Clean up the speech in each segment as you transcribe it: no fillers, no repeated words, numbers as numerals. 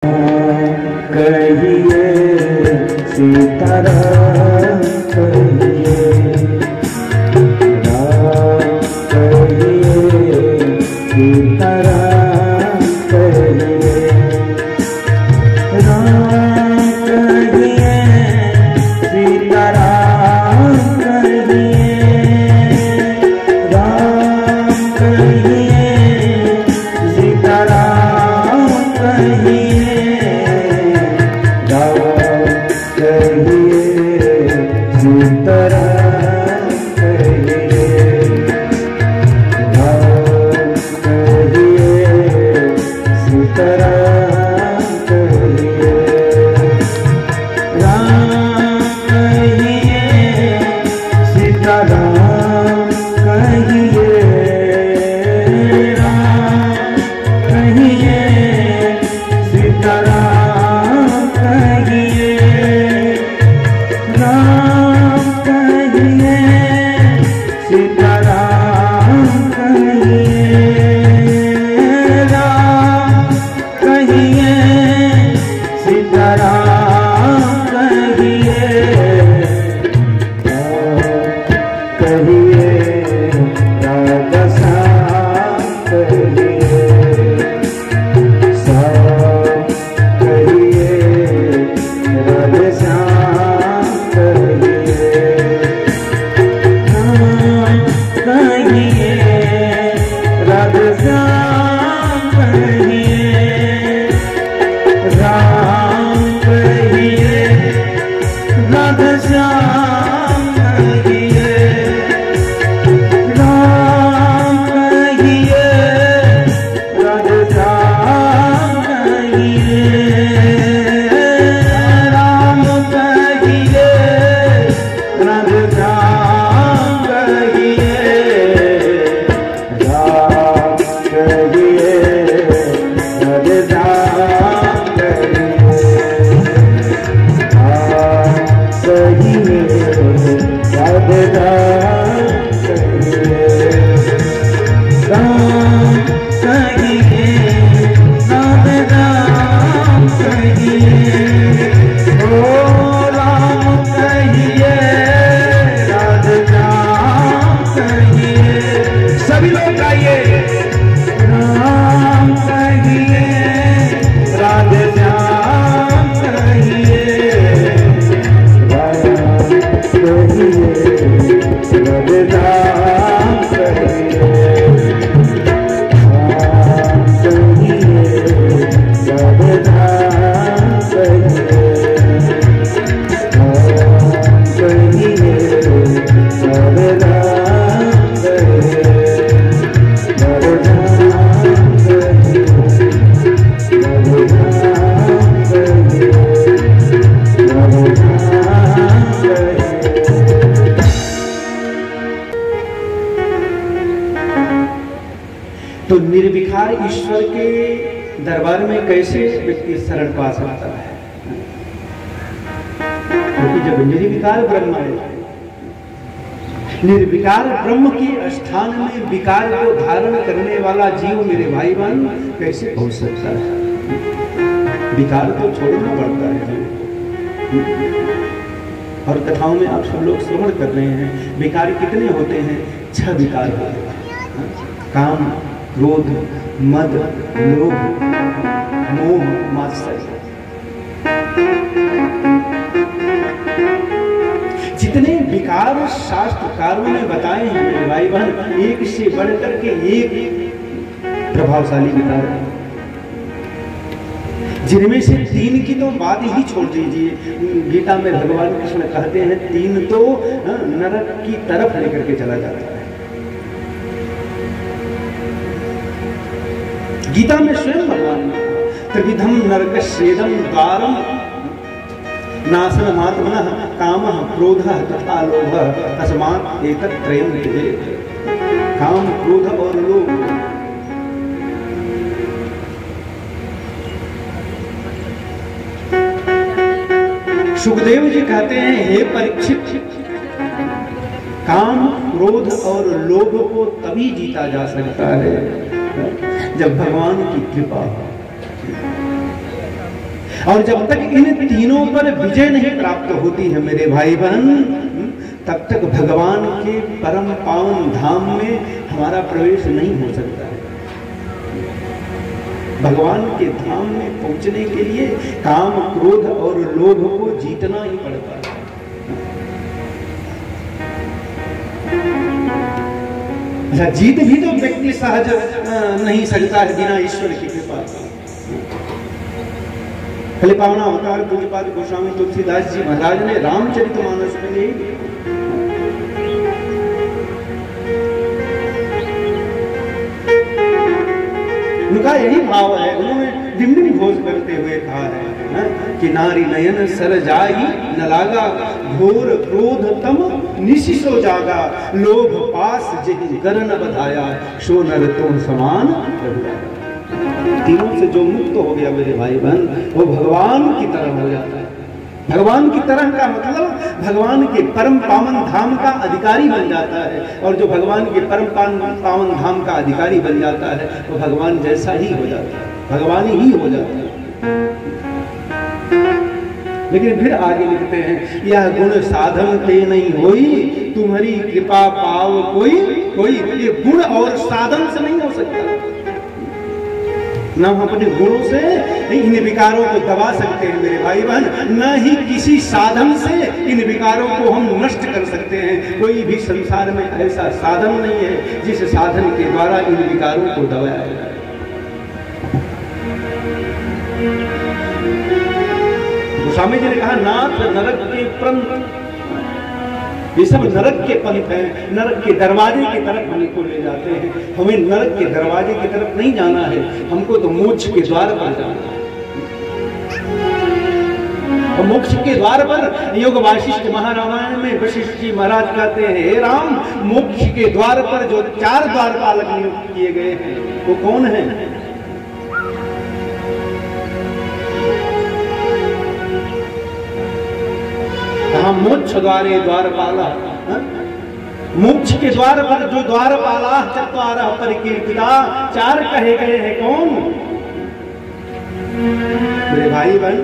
कहिए सीताराम कहिए, राम कहिए सीताराम कहिए, राम कहिए सीताराम कहिए, राम कहिए सीताराम कहिए, राम कहिए सीताराम कहिए, राम कहिए सीताराम कहिए, राम कहिए सीताराम कहिए, राम कहिए सीताराम कहिए, राम कहिए सीताराम कहिए, राम कहिए सीताराम कहिए, कहिए राधा श्याम कहिए, श्याम कहिए राधे श्याम कहिए, राम कहिए राधे श्याम कहिए, राम कहिए राधे श्याम कहिए, राम कहिए राधे श्याम कहिए, राम कहिए राधे श्याम कहिए, राम कहिए राधे श्याम कहिए, राम कहिए राधे श्याम कहिए, राम कहिए राधे श्याम कहिए, ओ राम कहिए राधे श्याम कहिए, सभी लोग गाइए, राम कहिए राधे श्याम कहिए, राम कहिए राधे श्याम कहिए, राम कहिए राधे श्याम कहिए, राम कहिए राधे श्याम कहिए, राधे श्याम कहिए, राधे श्याम कहिए, राधे श्याम कहिए। तो निर्विकार ईश्वर के दरबार में कैसे व्यक्ति शरण पा सकता है? क्योंकि जब निर्विकार ब्रह्म है, निर्विकार ब्रह्म के स्थान में विकार को धारण करने वाला जीव मेरे भाई बहन कैसे पहुंच सकता है? विकार को छोड़ना पड़ता है। और कथाओं में आप सब लोग श्रवण कर रहे हैं, विकार कितने होते हैं? 6 विकार होते हैं, काम क्रोध मद लोभ मोह मात्सर्य। जितने विकार शास्त्रकारों ने बताए हैं मेरे भाई बहन, एक से बढ़कर के एक प्रभावशाली विकार है, जिनमें से 3 की तो बात ही छोड़ दीजिए। गीता में भगवान कृष्ण कहते हैं 3 तो नरक की तरफ लेकर के चला जाता है। गीता में स्वयं भगवान ने त्रिविधम नरकस्येदं द्वारम नाशनमात्मनः कामः क्रोधः तथा लोभः तस्मात् एतत्त्रयं त्यजेत्। काम क्रोध और लोभ, सुखदेव जी कहते हैं हे परीक्षित, काम क्रोध और लोभ को तभी जीता जा सकता है जब भगवान की कृपा हो। और जब तक इन तीनों पर विजय नहीं प्राप्त होती है मेरे भाई बहन, तब तक भगवान के परम पावन धाम में हमारा प्रवेश नहीं हो सकता है। भगवान के धाम में पहुंचने के लिए काम, क्रोध और लोभ को जीतना ही पड़ता है। जीत भी तो व्यक्ति सहज नहीं सकता है बिना ईश्वर की कृपा। कल पावना अवतार पूज्यपाद गोस्वामी तुलसीदास जी महाराज ने रामचरितमानस में यही उनका यही भाव है। उन्होंने डिम्डिम घोष करते हुए कहा है कि नारी नयन सर जाई न लागा, घोर क्रोध तम निशिसो जागा, लोभ पास जिहि कर न बधाया, सो नर तुम समान। तीनों से जो मुक्त हो गया मेरे भाई बहन, वो भगवान की तरह हो जाता है। भगवान की तरह का मतलब भगवान के परम पावन धाम का अधिकारी बन जाता है। और जो भगवान के परम पावन धाम का अधिकारी बन जाता है वो भगवान जैसा ही हो जाता है, भगवान ही हो जाता है। लेकिन फिर आगे लिखते हैं, यह गुण साधन ते नहीं होई, तुम्हारी कृपा पाव कोई। ये गुण और साधन से नहीं हो सकता। न हम अपने गुणों से इन विकारों को दबा सकते हैं मेरे भाई बहन, न ही किसी साधन से इन विकारों को हम नष्ट कर सकते हैं। कोई भी संसार में ऐसा साधन नहीं है जिस साधन के द्वारा इन विकारों को दबाया जाए। गोस्वामी जी ने कहा, नाथ नरक के पंथ, ये सब नरक के पंथ हैं, नरक के दरवाजे की तरफ हमको ले जाते हैं। हमें नरक के दरवाजे की तरफ नहीं जाना है, हमको तो मोक्ष के द्वार पर जाना है। और मोक्ष के द्वार पर योग वासिष्ठ महारामायण में वशिष्ठ जी महाराज कहते हैं, हे राम, मोक्ष के द्वार पर जो 4 द्वारपालक नियुक्त किए गए हैं वो कौन है? कहा मोक्ष द्वारे द्वारपाला, मोक्ष के द्वार पर जो द्वारपाला 4 परिकीर्तिता, 4 कहे गए हैं कौन? मेरे भाई बहन,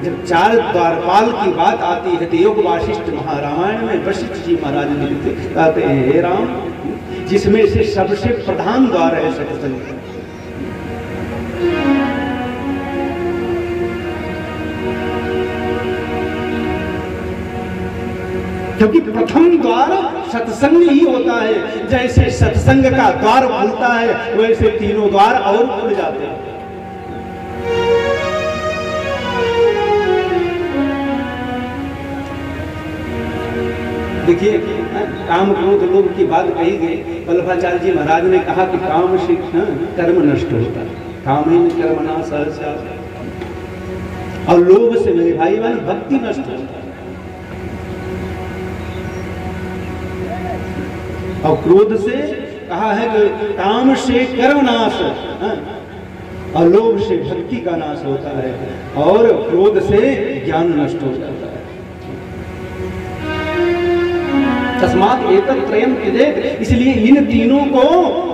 जब 4 द्वारपाल की बात आती है तो योग वासिष्ठ महारामायण में वशिष्ठ जी महाराज कहते हैं, हे राम, जिसमें से सबसे प्रधान द्वार है सत्संग। क्योंकि प्रथम द्वार सत्संग ही होता है। जैसे सत्संग का द्वार खुलता है वैसे तीनों द्वार और खुल जाते हैं। देखिए, काम क्रोध लोभ की बात कही गई। वल्लभाचार्य जी महाराज ने कहा कि काम से कर्म नष्ट होता है, कामेन कर्मणा सहसा, और लोभ से मेरे भाई बहन भक्ति नष्ट होता है। और क्रोध से कहा है कि काम से कर्म नाश, और लोभ से भक्ति का नाश होता है, और क्रोध से ज्ञान नष्ट हो जाता है। तस्मात् एतत् त्रयम् त्यजेत्, इसलिए इन तीनों को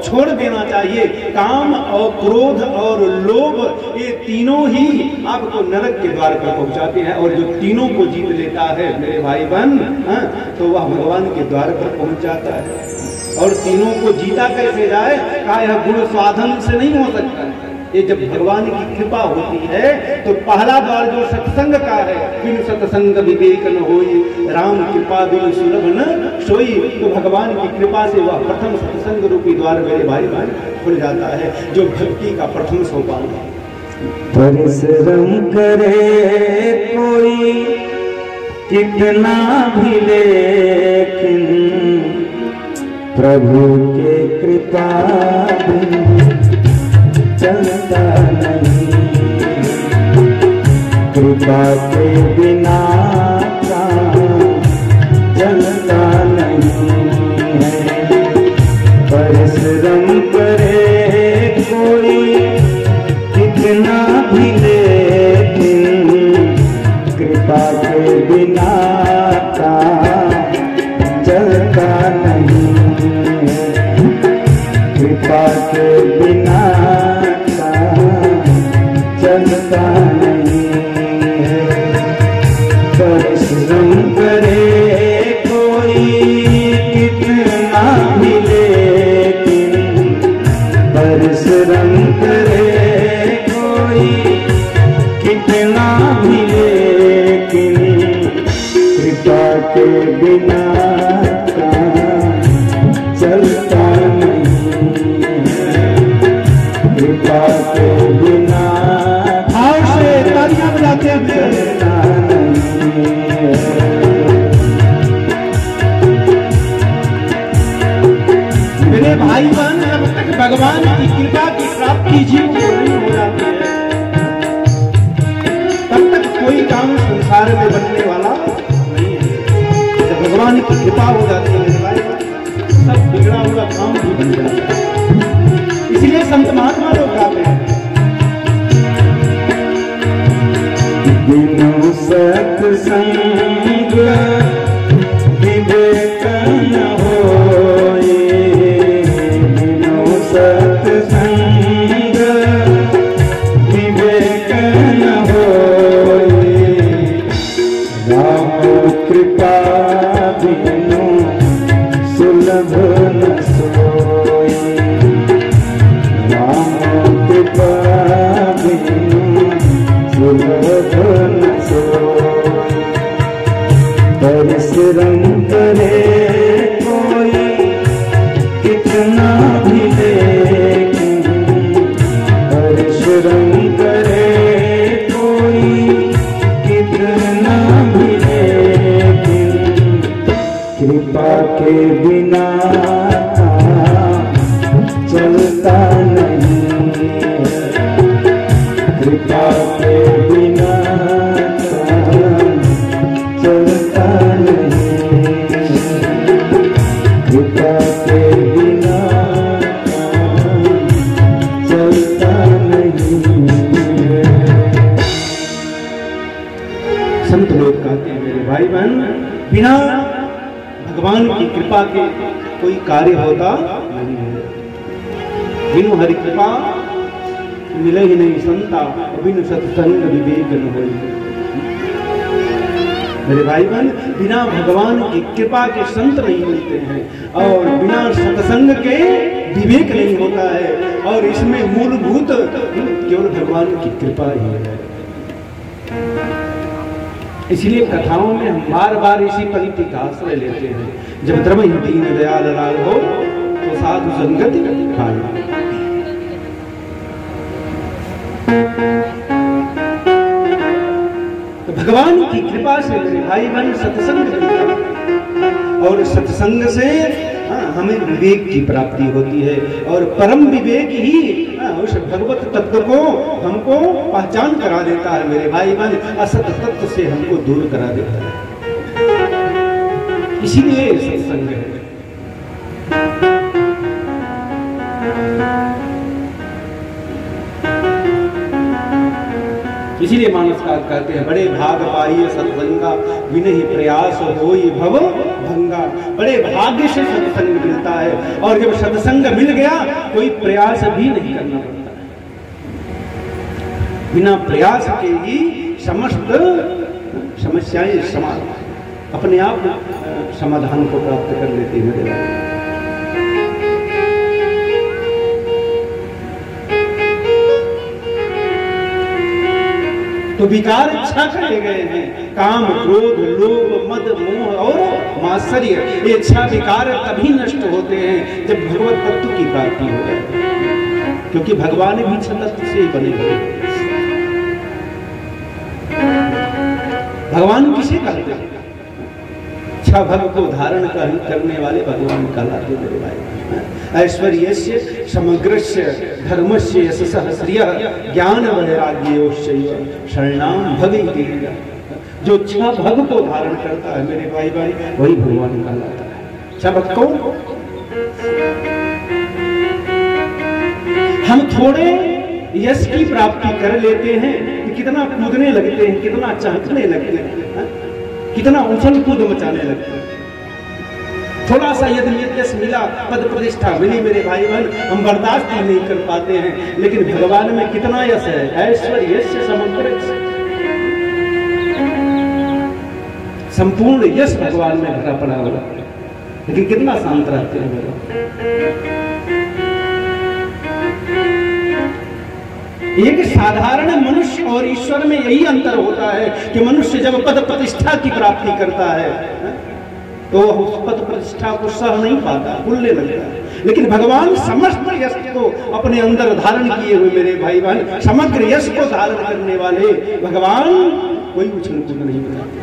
छोड़ देना चाहिए। काम और क्रोध और लोभ, ये तीनों ही आपको नरक के द्वार पर पहुंचाते हैं। और जो तीनों को जीत लेता है मेरे भाई बहन, तो वह भगवान के द्वार पर पहुंच जाता है। और तीनों को जीता कैसे जाए? कहा यह गुण साधन से नहीं हो सकता। ये जब भगवान की कृपा होती है तो पहला द्वार जो सत्संग का है, बिन सत्संग विवेक न होई, राम कृपा बिन सुलभ न सोई। तो भगवान की कृपा से वह प्रथम सत्संग रूपी द्वार मेरे भाई बहन खुल जाता है, जो भक्ति का प्रथम सोपान है। परिश्रम करे कोई कितना भी, लेकिन प्रभु के कृपा चलता नहीं, कृपा के बिना चलता नहीं है। परिश्रम करे कोई कितना भी, लेकिन कृपा के बिना चलता नहीं है, कृपा के बिना चलता नहीं। कोई बनने वाला नहीं है। जब भगवान की कृपा हो जाती है मेरे भाई, सब बिगड़ा हुआ काम भी बन जाता है। इसलिए संत महात्मा लोग गाते हैं, बिनु सत्संग विवेक न होए, बिनु सत्संग विवेक न होए, राम कृपा बिनु सुलभ न सोए, राम कृपा बिनु सुलभ न सोए, परिश्रम करे कोई कितना भी लेकिन, परिश्रम करे कोई कितना भी लेकिन, कृपा के बिना चलता नहीं, कृपा के बिना चलता नहीं, कृपा के बिना चलता नहीं। संत लोग कहते हैं मेरे भाई बहन, बिना भगवान की कृपा के कोई कार्य होता नहीं है। बिनु हरि कृपा मिले ही नहीं संता, बिनु सत्संग विवेक न होई। मेरे भाई बहन, बिना भगवान की कृपा के संत नहीं मिलते हैं, और बिना सत्संग के विवेक नहीं होता है, और इसमें मूलभूत केवल भगवान की कृपा ही है। इसलिए कथाओं में हम बार बार इसी पंक्ति का आश्रय लेते हैं, जब द्रवहि दीन दयाल लाल हो तो साधु संगति पाए। तो भगवान की कृपा से मेरे भाई बहन सत्संग मिलता है, और सत्संग से हमें विवेक की प्राप्ति होती है, और परम विवेक ही उस भगवत तत्व को हमको पहचान करा देता है मेरे भाई बहन, असत तत्व से हमको दूर करा देता है। इसीलिए सत्संग है। इसीलिए मानसकार कहते हैं, बड़े भाग पाइए सत्संगा विनहि प्रयास होई भव भंगा। बड़े भाग्य से सत्संग मिलता है, और जब सत्संग मिल गया कोई प्रयास भी नहीं करना पड़ता है। बिना प्रयास के ही समस्त समस्याएं अपने आप समाधान को प्राप्त कर लेती है मेरे भाई। तो विकार इच्छा कहे गए हैं, काम क्रोध लोभ मद मोह और मात्सर्य, ये इच्छा विकार तभी नष्ट होते हैं जब भगवत तत्व की प्राप्ति हो जाए, क्योंकि भगवान भी तत्व से ही बने हुए। भगवान किसे कहते हैं? छह भग को धारण करने वाले भगवान कहलाते मेरे भाई। ऐश्वर्यस्य समग्रस्य धर्मस्य यशसः श्रियः ज्ञान वैराग्योश्चैव शरणां भगैति। जो छह भग को धारण करता है मेरे भाई भाई, वही भगवान कहलाता है। छह भग कौन? हम थोड़े यश की प्राप्ति कर लेते हैं कि कितना कूदने लगते हैं, कितना चहकने लगते हैं, कितना उछल कूद मचाने लगते हैं। थोड़ा सा यदि यश मिला, पद प्रतिष्ठा मिली मेरे भाई बहन, हम बर्दाश्त ही नहीं कर पाते हैं। लेकिन भगवान में कितना यश है, ऐश्वर्य समग्र, संपूर्ण यश भगवान में भरा पड़ा हुआ, लेकिन कितना शांत रहते हैं भगवान। एक साधारण मनुष्य और ईश्वर में यही अंतर होता है कि मनुष्य जब पद प्रतिष्ठा की प्राप्ति करता है तो उस पद प्रतिष्ठा को सह नहीं पाता, भूलने लगता है। लेकिन भगवान समस्त यश को अपने अंदर धारण किए हुए मेरे भाई बहन, समग्र यश को धारण करने वाले भगवान कोई उछल कूद नहीं बनाते।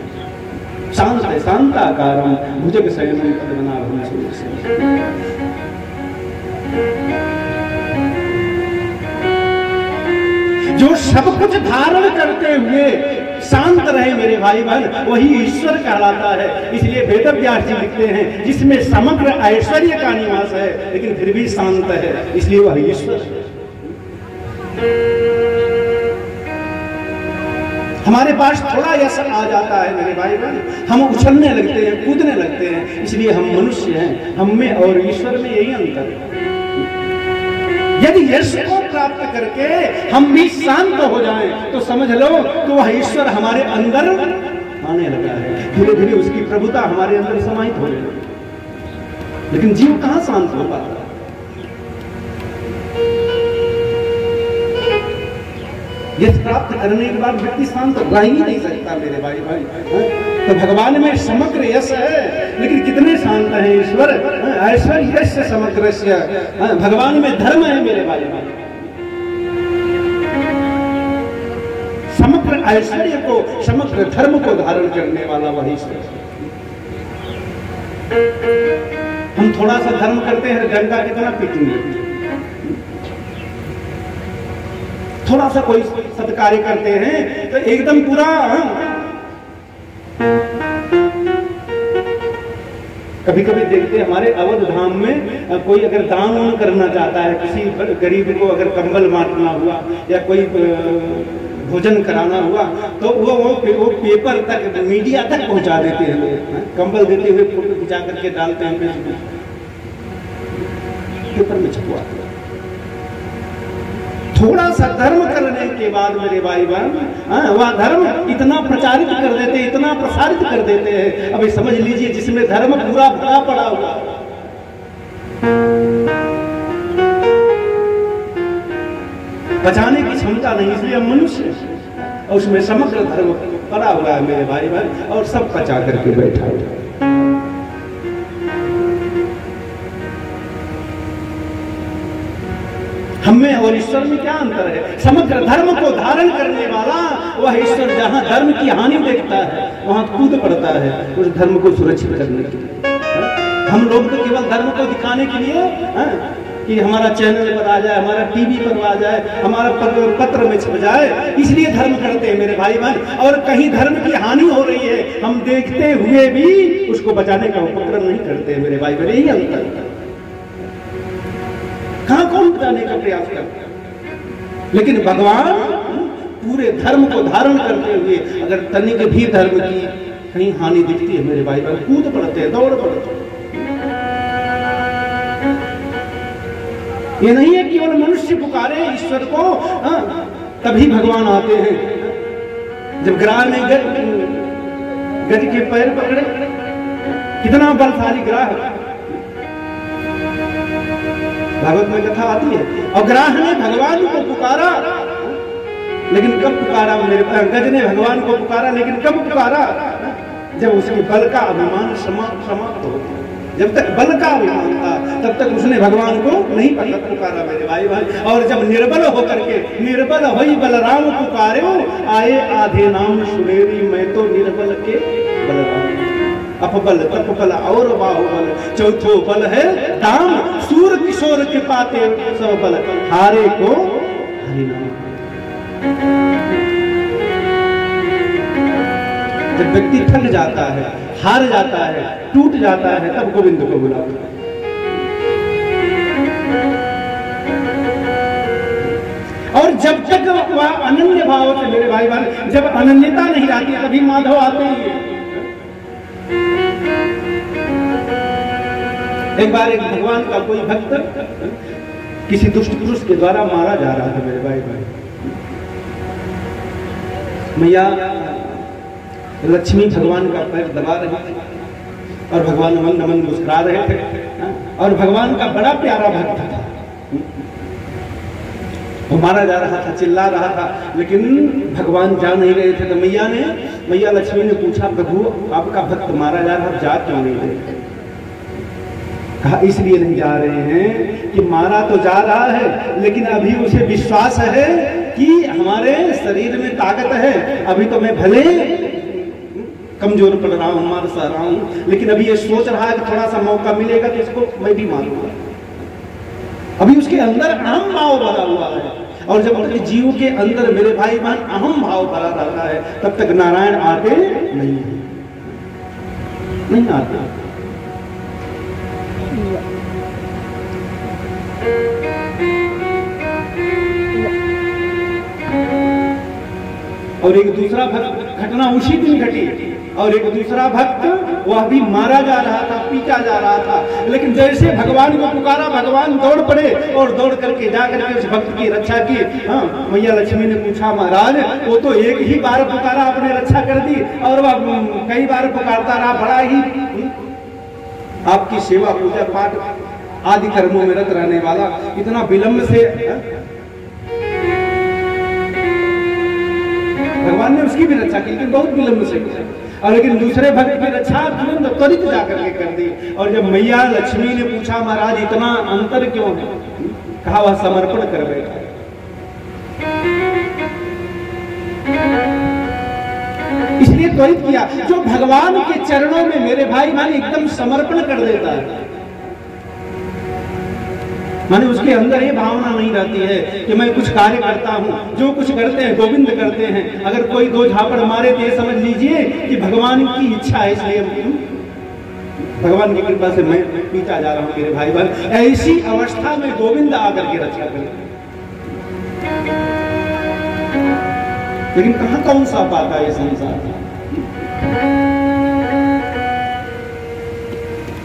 शांत है, शांताकारम भुजग शयनम पद्मनाभम सुरेशम। जो सब कुछ धारण करते हुए शांत रहे मेरे भाई बहन, वही ईश्वर कहलाता है। इसलिए वेद व्यास जी लिखते हैं जिसमें समग्र ऐश्वर्य का निवास है लेकिन फिर भी शांत है, इसलिए वह ईश्वर है। हमारे पास थोड़ा यश आ जाता है मेरे भाई बहन, हम उछलने लगते हैं, कूदने लगते हैं, इसलिए हम मनुष्य हैं। हम में और ईश्वर में यही अंतर है। यदि यश को प्राप्त करके हम भी शांत हो जाएं तो समझ लो तो वह ईश्वर हमारे अंदर आने लगा है। धीरे धीरे उसकी प्रभुता हमारे अंदर समाहित हो गई। लेकिन जीव कहां शांत हो पाता? यश प्राप्त करने के बाद व्यक्ति शांत रह ही नहीं सकता मेरे भाई भाई। तो भगवान में समग्र यश है लेकिन कितने शांत हैं ईश्वर। ऐश्वर्य यश समग्र यश, भगवान में धर्म है मेरे भाई भाई। समग्र ऐश्वर्य को, समग्र धर्म को धारण करने वाला वही ईश्वर। हम थोड़ा सा धर्म करते हैं, डंडा कितना पीटेंगे। थोड़ा सा कोई सत्कार्य करते हैं तो एकदम पूरा। कभी कभी देखते हैं हमारे अवध धाम में कोई अगर दान करना चाहता है, किसी गरीब को अगर कंबल बांटना हुआ या कोई भोजन कराना हुआ तो वो पेपर तक, मीडिया तक पहुंचा देते हैं लोग। कंबल देते हुए फोटो खिंचा करके डालते हैं, पेपर में छपवाते हैं। थोड़ा सा धर्म करने के बाद मेरे भाई बहन वह धर्म इतना प्रचारित कर देते, इतना प्रसारित कर देते हैं। अभी समझ लीजिए जिसमें धर्म पूरा भरा पड़ा हुआ, बचाने की क्षमता नहीं, इसलिए हम मनुष्य और उसमें समग्र धर्म पड़ा हुआ है मेरे भाई बहन, और सब पचा करके बैठा हुआ है। हमें और ईश्वर में क्या अंतर है? समग्र धर्म को धारण करने वाला वह ईश्वर जहां धर्म की हानि देखता है वहां कूद पड़ता है उस धर्म को सुरक्षित करने के लिए। हम लोग तो केवल धर्म को दिखाने के लिए कि हमारा चैनल पर आ जाए, हमारा टीवी पर आ जाए, हमारा पत्र में छप जाए, इसलिए धर्म करते हैं मेरे भाई बहन। और कहीं धर्म की हानि हो रही है, हम देखते हुए भी उसको बचाने का उपक्रम नहीं करते मेरे भाई बहन। यही अंतर है। कहां कौन बचाने का प्रयास करते हैं, लेकिन भगवान पूरे धर्म को धारण करते हुए अगर तनिक भी धर्म की कहीं हानि दिखती है मेरे भाई बहन, कूद पड़ते हैं, दौड़ पड़ते हैं। ये नहीं है केवल मनुष्य पुकारे ईश्वर को तभी भगवान आते हैं। जब ग्राह ने गज के पैर पकड़े, कितना बलशाली ग्राह है, भागवत में कथा आती है। और ग्राह ने भगवान को पुकारा, लेकिन कब पुकारा मेरे गज ने भगवान को पुकारा, लेकिन कब पुकारा? जब उसके बल का अभिमान समाप्त हो। जब तक बल का अभिमान था तब तक उसने भगवान को नहीं पुकारा मेरे भाई भाई। और जब निर्बल होकर के, निर्बल होई बलराम पुकारो, आए आधे नाम सुनेरी, मैं तो निर्बल के बलराम। अपबल, तपबल और बाहुबल, चौथो बल है दाम, सूर किशोर के पाते सब बल, हारे को हरि नाम। जब व्यक्ति थक जाता है, हार जाता है, टूट जाता है, तब गोविंद को बुलाता है। और जब तक वह अनन्य भाव से मेरे भाई बहन, जब अनन्यता नहीं आती तभी माधव आते हैं। एक बार एक भगवान का कोई भक्त किसी दुष्ट पुरुष के द्वारा मारा जा रहा था मेरे भाई भाई। मैया लक्ष्मी भगवान का पैर दबा रही थी और भगवान मन नमन मुस्कुरा रहे थे। और भगवान का बड़ा प्यारा भक्त था, वो मारा जा रहा था, चिल्ला रहा था, लेकिन भगवान जा नहीं रहे थे। तो मैया लक्ष्मी ने पूछा, प्रभु आपका भक्त मारा जा रहा, जा क्यों नहीं रहे? कहा इसलिए नहीं जा रहे हैं कि मारा तो जा रहा है, लेकिन अभी उसे विश्वास है कि हमारे शरीर में ताकत है। अभी तो मैं भले कमजोर पड़ रहा हूं, मार सा रहा हूं, लेकिन अभी ये सोच रहा है कि थोड़ा सा मौका मिलेगा तो इसको मैं भी मारूंगा। अभी उसके अंदर अहम भाव भरा हुआ है। और जब तक जीव के अंदर मेरे भाई बहन अहम भाव भरा रहता है तब तक नारायण आते नहीं आते। और एक दूसरा भक्त घटना उसी दिन घटी और एक दूसरा भक्त वह भी मारा जा रहा था, पीटा जा रहा था, लेकिन जैसे भगवान को पुकारा भगवान दौड़ पड़े और दौड़ करके जा करके उस भक्त की रक्षा की। हाँ, मैया लक्ष्मी ने पूछा महाराज वो तो एक ही बार पुकारा आपने रक्षा कर दी और वह कई बार पुकारता रहा, बड़ा ही आपकी सेवा पूजा पाठ आदि कर्मों में रत रहने वाला इतना विलंब से भगवान ने उसकी भी रक्षा की लेकिन बहुत विलंब से, और लेकिन दूसरे भक्त की रक्षा तुरंत त्वरित जाकर के कर दी। और जब मैया लक्ष्मी ने पूछा महाराज इतना अंतर क्यों है, कहा वह समर्पण कर बैठा। इसलिए त्वरित किया, जो भगवान के चरणों में मेरे भाई बहन एकदम समर्पण कर देता है, माने उसके अंदर ये भावना नहीं रहती है कि मैं कुछ कार्य करता हूँ, जो कुछ करते हैं गोविंद करते हैं। अगर कोई दो झापड़ मारे तो ये समझ लीजिए कि भगवान की इच्छा है, इसलिए भगवान की कृपा से मैं पीछा जा रहा हूँ मेरे भाई बहन। ऐसी अवस्था में गोविंद आकर के रक्षा करें, लेकिन कहाँ कौन सा पाता है संसार,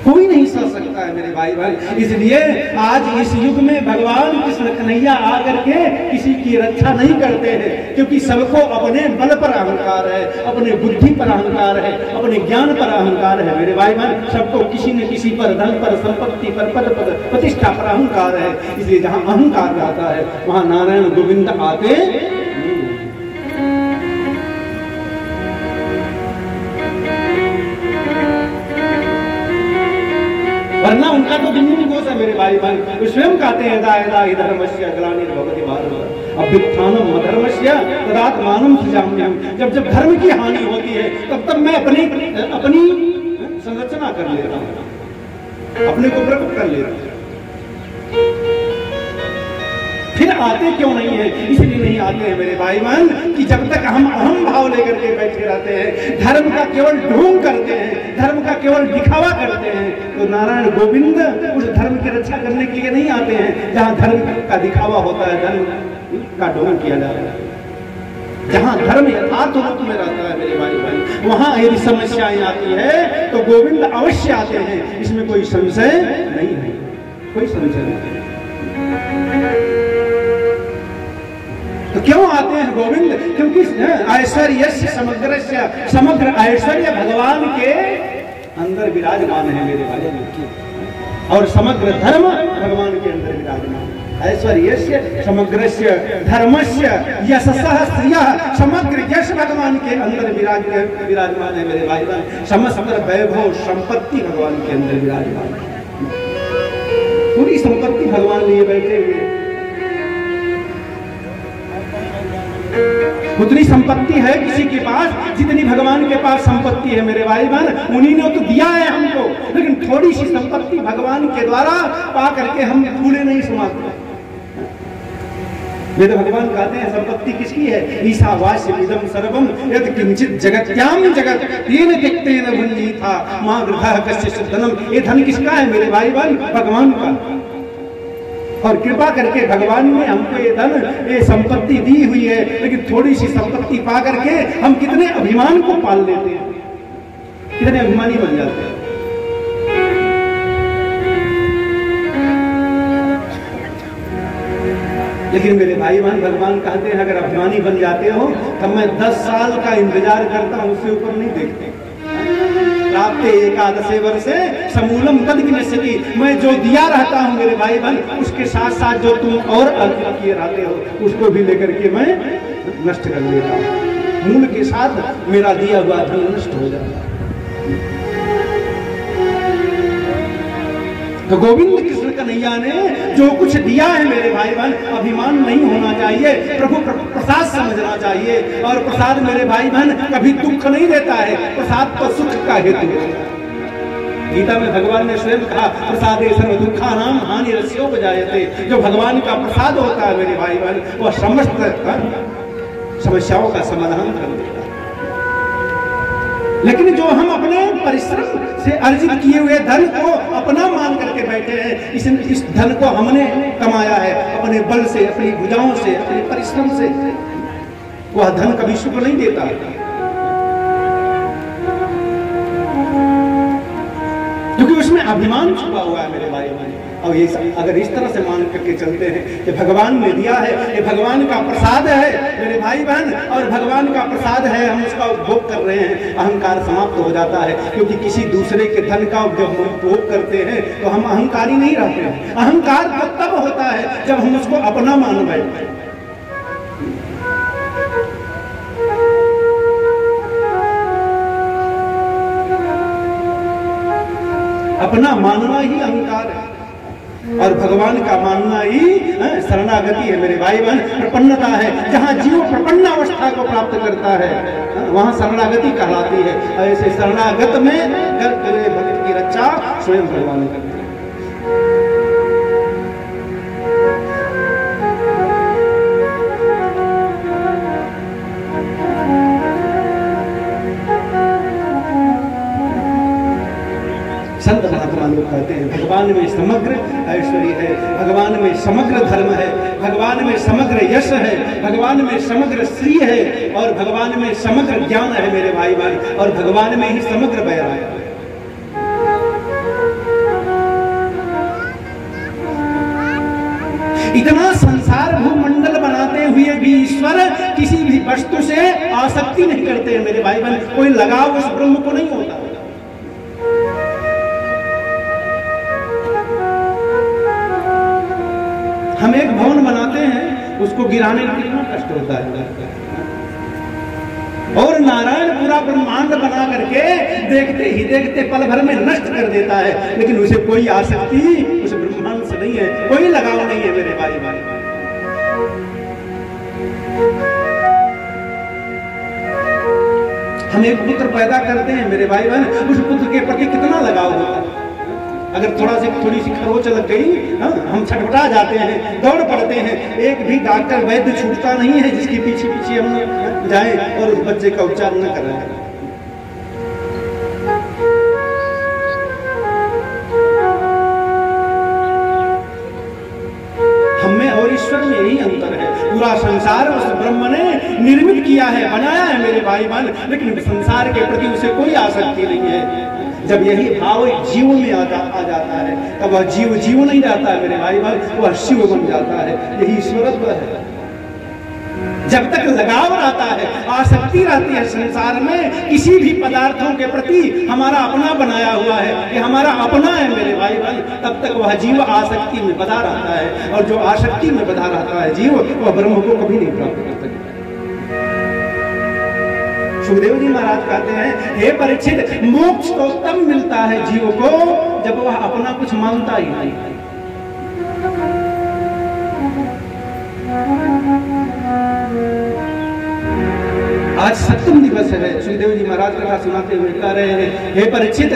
कोई नहीं सह सकता है मेरे भाई भाई। इसलिए आज इस युग में भगवान कृष्ण कन्हैया आकर के किसी की रक्षा नहीं करते हैं, क्योंकि सबको अपने बल पर अहंकार है, अपने बुद्धि पर अहंकार है, अपने ज्ञान पर अहंकार है मेरे भाई बहन। सबको किसी न किसी पर, धन पर, संपत्ति पर, पद पर, प्रतिष्ठा पर अहंकार है। इसलिए जहां अहंकार रहता है वहां नारायण गोविंद आते। वरना उनका तो दिन घोष है मेरे भाई बहन। वो स्वयं कहते हैं यदा यदा हि धर्मस्य ग्लानिर्भवति भारत अभ्युत्थानम् अधर्मस्य तदात्मानं सृजाम्यहम्। जब जब धर्म की हानि होती है तब तब मैं अपनी संरचना कर लेता हूँ, अपने को प्रकट कर लेता हूँ। फिर आते क्यों नहीं है? इसलिए नहीं आते हैं मेरे भाई बहन कि जब तक हम अहम भाव लेकर के बैठे रहते हैं, धर्म का केवल ढोंग करते हैं, धर्म का केवल दिखावा करते हैं, तो नारायण गोविंद उस धर्म की रक्षा करने के लिए नहीं आते हैं। जहां धर्म का दिखावा होता है, धर्म का ढोंग किया जाता है, जहां धर्म यथार्थ रूप में रहता है मेरे भाई बहन, वहां यदि समस्याएं आती है तो गोविंद अवश्य आते हैं। इसमें कोई संशय नहीं है, कोई संशय नहीं है। तो क्यों आते हैं गोविंद? क्योंकि ऐश्वर्य समग्र ऐश्वर्य भगवान के अंदर विराजमान है मेरे भाई, और समग्र धर्म भगवान के अंदर विराजमान है। ऐश्वर्यस्य समग्रस्य धर्मस्य यशसः श्रियः, समग्र यश भगवान के अंदर विराजमान है मेरे भाई बहन। समस्त वैभव संपत्ति भगवान के अंदर विराजमान है। पूरी संपत्ति भगवान लिए बैठे हुए, उतनी संपत्ति है किसी के पास जितनी भगवान के पास संपत्ति है मेरे भाई बहन। उन्हीं ने तो दिया है हमको, लेकिन थोड़ी सी संपत्ति भगवान के द्वारा पा करके हम फूले नहीं समाते। ये तो भगवान कहते हैं संपत्ति किसकी है? ईशावास्य इदं सर्वं यत् किंचित जगत्याम जगत तेन त्यक्तेन भुञ्जीथा मा गृहः कस्य धनम। ये धन किसका है मेरे भाई बहन? भगवान का। और कृपा करके भगवान ने हमको ये धन, ये संपत्ति दी हुई है, लेकिन थोड़ी सी संपत्ति पा करके हम कितने अभिमान को पाल लेते हैं, कितने अभिमानी बन जाते हैं। लेकिन मेरे भाई बहन, भगवान कहते हैं अगर अभिमानी बन जाते हो तब मैं 10 साल का इंतजार करता हूं, उससे ऊपर नहीं देखते। प्राप्त एकादशे वर्षे समूलम तद विनश्यति। मैं जो दिया रहता हूं मेरे भाई बहन, उसके साथ साथ जो तुम और अर्पित किए रहते हो उसको भी लेकर के मैं नष्ट कर देता हूं। मूल के साथ मेरा दिया हुआ धन नष्ट हो जाता है। तो गोविंद कृष्ण कन्हैया ने जो कुछ दिया है मेरे भाई बहन, अभिमान नहीं होना चाहिए, प्रभु प्रसाद समझना चाहिए। और प्रसाद मेरे भाई बहन कभी दुख नहीं देता है, प्रसाद तो सुख का हेतु है। गीता में भगवान ने स्वयं कहा, प्रसादे सर्व दुखानाम हानि रस्योपजायते। जो भगवान का प्रसाद होता है मेरे भाई बहन, वह समस्त समस्याओं का समाधान कर देता है। लेकिन जो हम अपने परिश्रम से अर्जित किए हुए धन को अपना मान करके बैठे हैं, इस धन को हमने कमाया है अपने बल से, अपनी भुजाओं से, अपने परिश्रम से, वह धन कभी सुख नहीं देता। क्योंकि उसमें अभिमान छुपा हुआ है मेरे भाई बहन। और ये अगर इस तरह से मान करके चलते हैं कि भगवान ने दिया है, ये भगवान का प्रसाद है मेरे भाई बहन, और भगवान का प्रसाद है, हम उसका उपभोग कर रहे हैं, अहंकार समाप्त हो जाता है। क्योंकि किसी दूसरे के धन का जब हम उपभोग करते हैं तो हम अहंकारी नहीं रहते हैं। अहंकार तो तब होता है जब हम उसको अपना मान बैठते हैं। अपना मानना ही अहंकार है, और भगवान का मानना ही शरणागति है मेरे भाई बहन, प्रपन्नता है। जहाँ जीव प्रपन्न अवस्था को प्राप्त करता है वहाँ शरणागति कहलाती है। ऐसे शरणागत में भक्त की रक्षा स्वयं भगवान करते हैं। संत महात्मा लोग कहते हैं भगवान में समग्र ऐश्वर्य है, भगवान में समग्र धर्म है, भगवान में समग्र यश है, भगवान में समग्र श्री है, और भगवान में समग्र ज्ञान है मेरे भाई भाई, और भगवान में ही समग्र वैराग्य है। इतना संसार भूमंडल बनाते हुए भी ईश्वर किसी भी वस्तु से आसक्ति नहीं करते हैं मेरे भाई बहन। कोई लगाव उस ब्रह्म को नहीं होता। हम एक भवन बनाते हैं, उसको गिराने में कितना कष्ट होता है, और नारायण पूरा ब्रह्मांड बना करके देखते ही देखते पल भर में नष्ट कर देता है। लेकिन उसे कोई आसक्ति उस ब्रह्मांड से नहीं है, कोई लगाव नहीं है मेरे भाई भाई। हम एक पुत्र पैदा करते हैं मेरे भाई बहन, उस पुत्र के प्रति कितना लगाव होता है। अगर थोड़ी सी खरोच लग गई, हम छटपटा जाते हैं, दौड़ पड़ते हैं। एक भी डॉक्टर वैद्य छूटता नहीं है जिसके पीछे पीछे हम जाएं और उस बच्चे का उपचार न कराएं। हमें और ईश्वर में यही अंतर है। पूरा संसार उस ब्रह्म ने निर्मित किया है, बनाया है मेरे भाई बहन, लेकिन संसार के प्रति उसे कोई आसक्ति नहीं है। जब यही भाव जीव में आ जाता है तब वह जीव नहीं रहता है मेरे भाई भाई, वह शिव बन जाता है। यही ईश्वरत्व है। जब तक लगाव रहता है, आसक्ति रहती है संसार में किसी भी पदार्थों के प्रति, हमारा अपना बनाया हुआ है, ये हमारा अपना है मेरे भाई भाई, तब तक वह जीव आसक्ति में बधा रहता है। और जो आसक्ति में बधा रहता है जीव, वह ब्रह्म को कभी नहीं प्राप्त कर सकता। सुखदेव जी महाराज कहते हैं, हे परीक्षित, मोक्ष तो तब मिलता है जीव को जब वह अपना कुछ मानता ही नहीं। आज सप्तम दिवस है। सुखदेव जी महाराज कथा सुनाते हुए कह रहे हैं, हे परीक्षित,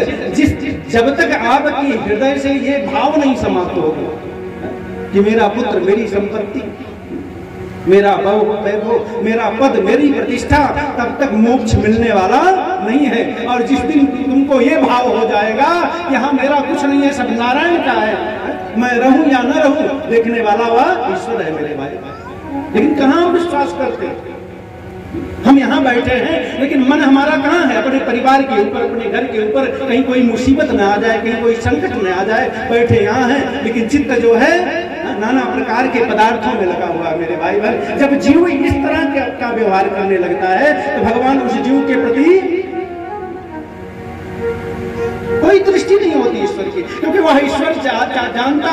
जब तक आपकी हृदय से ये भाव नहीं समाप्त होगा कि मेरा पुत्र, मेरी संपत्ति, मेरा वैभव, मेरा पद, मेरी प्रतिष्ठा, तब तक मोक्ष मिलने वाला नहीं है। और जिस दिन तुमको ये भाव हो जाएगा कि हाँ मेरा कुछ नहीं है, सब नारायण का है, मैं रहूं या न रहूं, देखने वाला वह ईश्वर है मेरे भाई। लेकिन कहाँ हम विश्वास करते हैं? हम यहाँ बैठे हैं लेकिन मन हमारा कहाँ है? अपने परिवार के ऊपर, अपने घर के ऊपर, कहीं कोई मुसीबत न आ जाए, कहीं कोई संकट न आ जाए, बैठे यहाँ हैं। लेकिन चित्त जो है नाना प्रकार के पदार्थों में लगा हुआ मेरे भाई बहन। जब जीव इस तरह का व्यवहार करने लगता है तो भगवान उस जीव के प्रति कोई दृष्टि नहीं होती ईश्वर की, क्योंकि वह ईश्वर जानता